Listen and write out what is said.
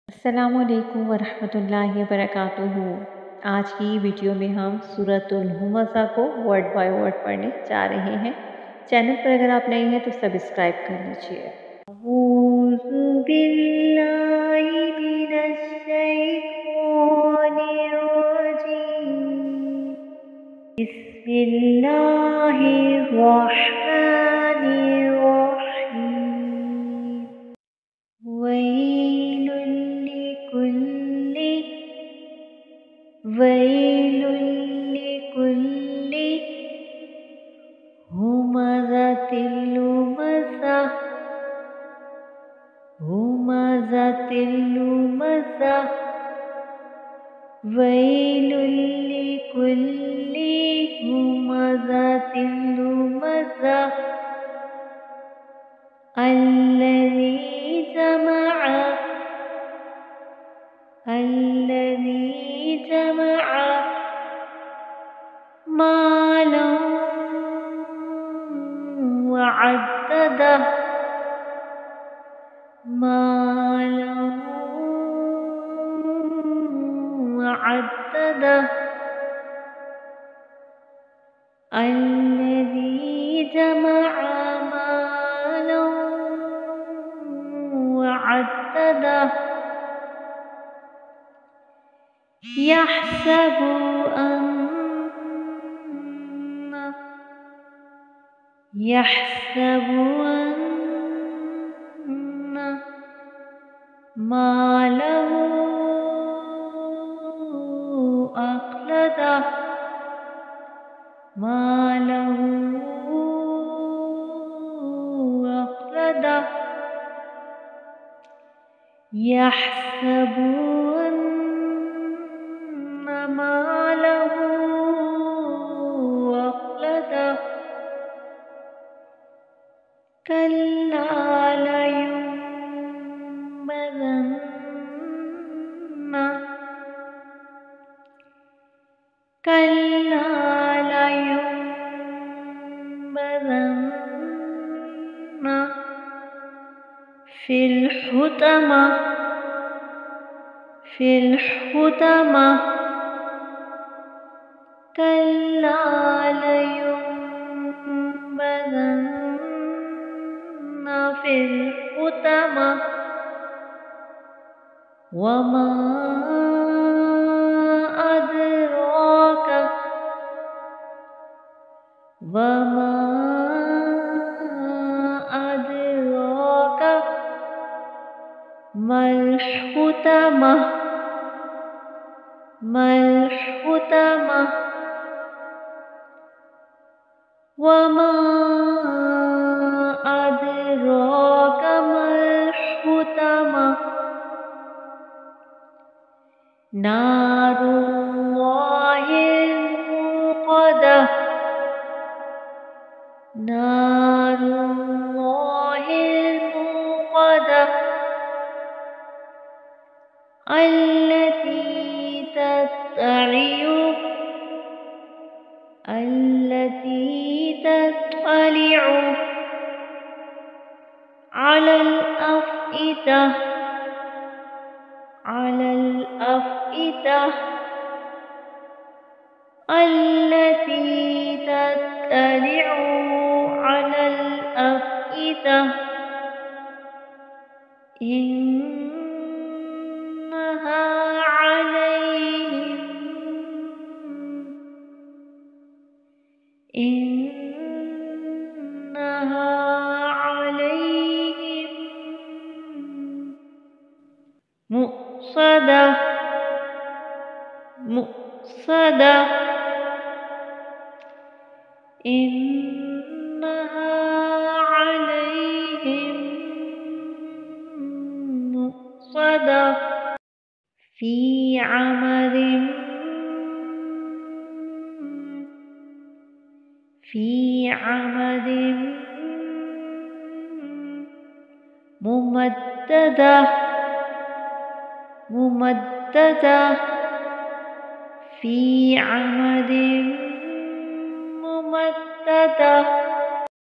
السلام علیکم ورحمۃ اللہ وبرکاتہ۔ آج کی ویڈیو میں ہم سورۃ الہمزہ کو ورڈ بائی ورڈ پڑھنے جا رہے ہیں۔ چینل پر اگر آپ نئے ہیں تو سبسکرائب کر لیجیے۔ اعوذ باللہ من الشیطان الرجیم، بسم اللہ الرحمن الرحیم، ویل لكل همزة لمزة ويل لكل همزة لمزة الذي جمع مالا وعدده الذي جمع مالا وعدده يحسب أن ماله أخلده يحسب أن ماله أخلده كلا لينبذن في الحطمة كلا لينبذن في الحطمة وما أدراك ما الحطمة وما أدراك ما الحطمة نار الله الموقدة التي تطلع على الأفئدة إنها عليهم مؤصدة إنها عليهم مؤصدة في عمد ممددة في عمد ممددة